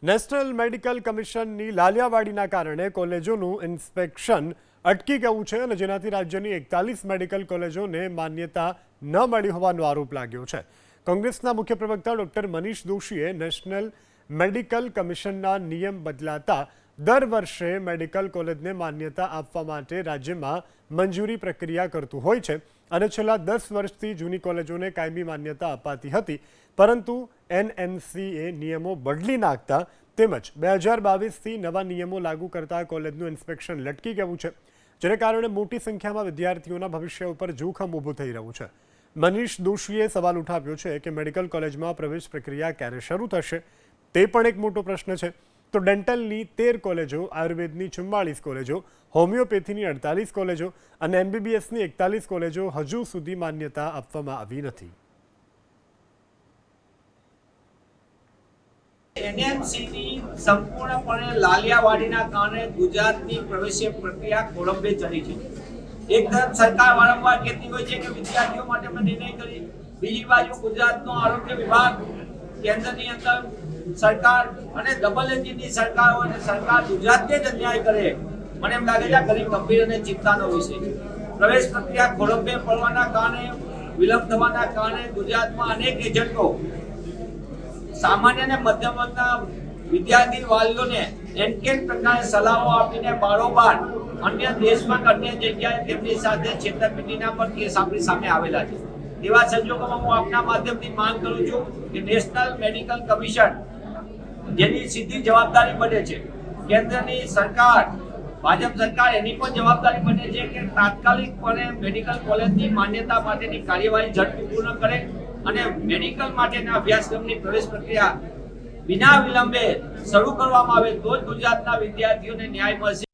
National medical કમિશનની લાલિયાવાડીના કારણે કોલેજોનું inspection અટકી ગયું છે અને જેનાથી રાજ્યની 41 મેડિકલ કોલેજોને માન્યતા ન મળી હોવાનો આરોપ લાગ્યો છે। કોંગ્રેસના મુખ્ય પ્રવક્તા ડોક્ટર મનીષ દોશીએ નેશનલ મેડિકલ કમિશનના નિયમ બદલાતા દર વર્ષે મેડિકલ કોલેજને માન્યતા આપવા માટે રાજ્યમાં મંજૂરી પ્રક્રિયા કરતું હોય છે અને છેલ્લા 10 વર્ષથી જૂની કોલેજોને કાયમી માન્યતા અપાતી હતી, પરંતુ એનએમસીએ નિયમો બદલી નાખતા તેમજ 2022થી નવા નિયમો લાગુ કરતા કોલેજનું ઇન્સ્પેક્શન લટકી ગયું છે, જેને કારણે મોટી સંખ્યામાં વિદ્યાર્થીઓના ભવિષ્ય ઉપર જોખમ ઊભું થઈ રહ્યું છે। મનીષ દોશીએ સવાલ ઉઠાવ્યો છે કે મેડિકલ કોલેજમાં પ્રવેશ પ્રક્રિયા ક્યારે શરૂ થશે, તે પણ એક મોટો પ્રશ્ન છે। તો ડેન્ટલની 13 કોલેજો, આયુર્વેદની 44 કોલેજો, હોમિયોપેથીની 48 કોલેજો અને એમબીબીએસની 41 કોલેજો હજુ સુધી માન્યતા આપવામાં આવી નથી। એનએમસીની સંપૂર્ણપણે લાલિયાવાડીના કારણે ગુજરાતની પ્રવેશીય પ્રક્રિયા ખોળંબે ચડી છે। એક તરફ સરકાર વારંવાર કહેતી હોય છે કે વિદ્યાર્થીઓ માટે અમે નિર્ણય કરી, બીજી બાજુ ગુજરાતનો આરોગ્ય વિભાગ કેન્દ્રની અંદર સરકાર અને ડબલ એન્જિનની સરકાર હોય અને સરકાર ગુજરાતને જ અન્યાય કરે, મને એમ લાગે છે ઘણી ગંભીર અને ચિંતાનો વિષય છે। પ્રવેશ પ્રક્રિયા ખોળંબે પડવાના કારણે, વિલંબ થવાના કારણે ગુજરાતમાં અનેક એજન્ટો સામાન્ય અને મધ્યમ વર્ગના વિદ્યાર્થી વાલીઓને એનકેન પ્રકારે સલાહો આપીને બારોબાર અન્ય દેશમાં કે અન્ય જગ્યાએ તેમની સાથે છેતરપિંડીના પર કેસ આપણી સામે આવેલા છે। તેવા સંજોગોમાં હું આપના માધ્યમથી માંગ કરું છું કે નેશનલ મેડિકલ કમિશન, જેની સીધી જવાબદારી બને છે કેન્દ્રની સરકાર, ભાજપ સરકાર, એની પણ જવાબદારી બને છે કે તાત્કાલિકપણે મેડિકલ કોલેજની માન્યતા માટેની કાર્યવાહી ઝડપી પૂર્ણ કરે અને મેડિકલ માટેના અભ્યાસક્રમની પ્રવેશ પ્રક્રિયા વિના વિલંબે શરૂ કરવામાં આવે તો જ ગુજરાતના વિદ્યાર્થીઓને ન્યાય મળશે।